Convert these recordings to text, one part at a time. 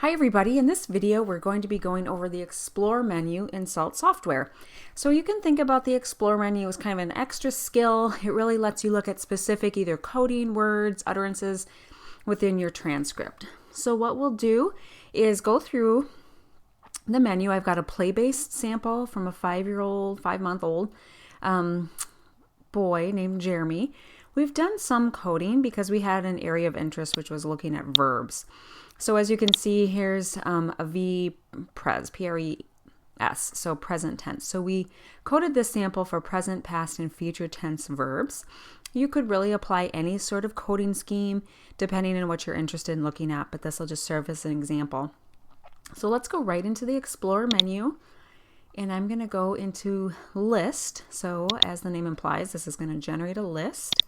Hi everybody, in this video we're going to be going over the Explore menu in SALT software. So you can think about the Explore menu as kind of an extra skill. It really lets you look at specific either coding, words, utterances within your transcript. So what we'll do is go through the menu. I've got a play-based sample from a 5-month-old boy named Jeremy. We've done some coding because we had an area of interest which was looking at verbs. So as you can see, here's a V-pres, P-R-E-S, so present tense. So we coded this sample for present, past, and future tense verbs. You could really apply any sort of coding scheme depending on what you're interested in looking at, but this will just serve as an example. So let's go right into the Explore menu, and I'm going to go into List. So as the name implies, this is going to generate a list.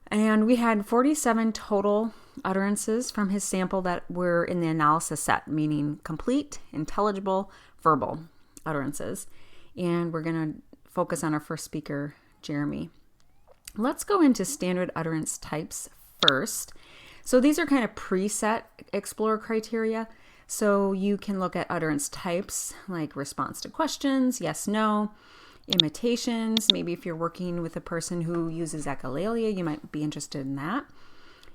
And we had 47 total utterances from his sample that were in the analysis set, meaning complete, intelligible, verbal utterances. And we're going to focus on our first speaker, Jeremy. Let's go into standard utterance types first. So these are kind of preset Explore criteria. So you can look at utterance types like response to questions, yes, no. Imitations, maybe if you're working with a person who uses echolalia, you might be interested in that.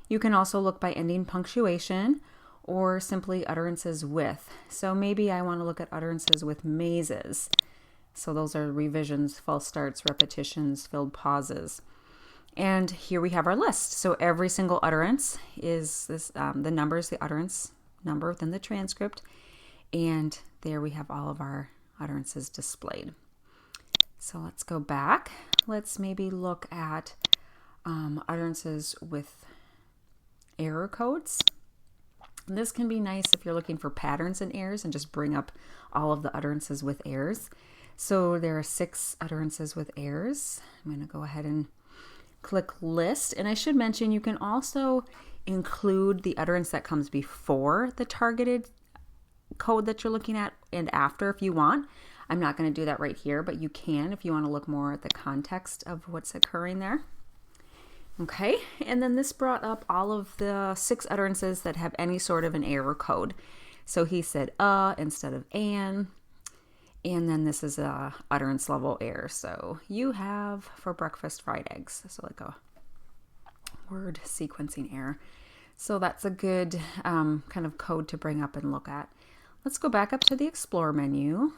You can also look by ending punctuation or simply utterances with. So maybe I want to look at utterances with mazes. So those are revisions, false starts, repetitions, filled pauses. And here we have our list. So every single utterance is this, the numbers, the utterance number within the transcript. And there we have all of our utterances displayed. So let's go back. Let's maybe look at utterances with error codes. And this can be nice if you're looking for patterns and errors and just bring up all of the utterances with errors. So there are 6 utterances with errors. I'm going to go ahead and click List. And I should mention you can also include the utterance that comes before the targeted code that you're looking at and after if you want. I'm not going to do that right here, but you can if you want to look more at the context of what's occurring there. Okay, and then this brought up all of the 6 utterances that have any sort of an error code. So he said instead of and then this is a utterance level error. So you have for breakfast fried eggs. So like a word sequencing error. So that's a good kind of code to bring up and look at. Let's go back up to the Explore menu.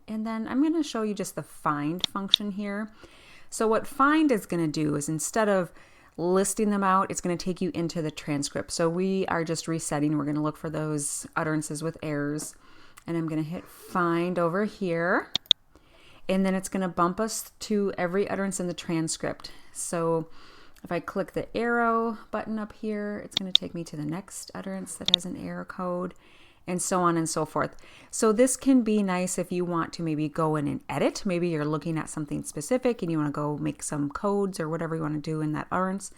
And then I'm going to show you just the find function here. So what find is going to do is instead of listing them out, it's going to take you into the transcript. So we are just resetting. We're going to look for those utterances with errors. And I'm going to hit find over here. And then it's going to bump us to every utterance in the transcript. So if I click the arrow button up here, it's going to take me to the next utterance that has an error code, and so on and so forth. So this can be nice if you want to maybe go in and edit. Maybe you're looking at something specific and you want to go make some codes or whatever you want to do in that utterance.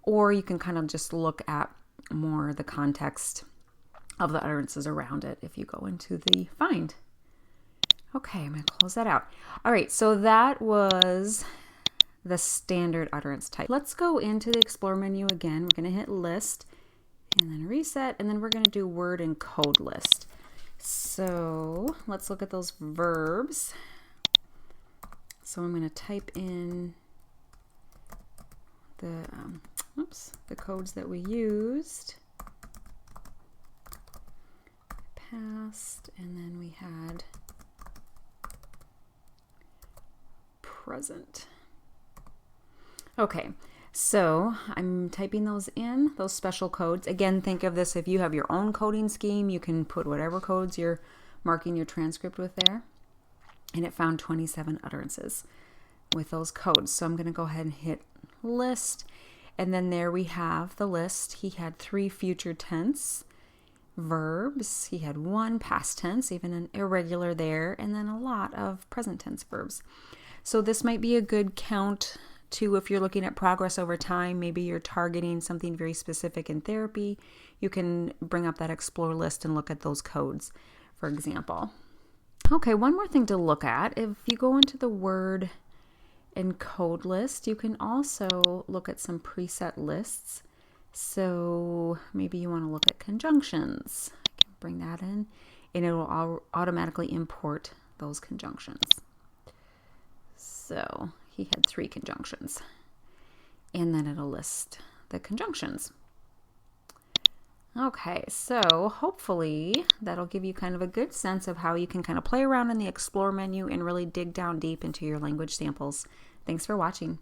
Or you can kind of just look at more the context of the utterances around it if you go into the find. Okay, I'm going to close that out. All right, so that was the standard utterance type. Let's go into the Explore menu again. We're going to hit List and then reset, and then we're going to do word and code list. So let's look at those verbs. So I'm going to type in the codes that we used. Past, and then we had present. Okay. So I'm typing those in, those special codes. Again, think of this if you have your own coding scheme, you can put whatever codes you're marking your transcript with there. And it found 27 utterances with those codes. So I'm going to go ahead and hit List. And then there we have the list. He had 3 future tense verbs. He had 1 past tense, even an irregular there, and then a lot of present tense verbs. So this might be a good count to if you're looking at progress over time. Maybe you're targeting something very specific in therapy. You can bring up that Explore list and look at those codes, for example. Okay, one more thing to look at. If you go into the word and code list, you can also look at some preset lists. So maybe you want to look at conjunctions. I can bring that in, and it will automatically import those conjunctions. So he had 3 conjunctions, and then it'll list the conjunctions. Okay, so hopefully that'll give you kind of a good sense of how you can kind of play around in the Explore menu and really dig down deep into your language samples. Thanks for watching.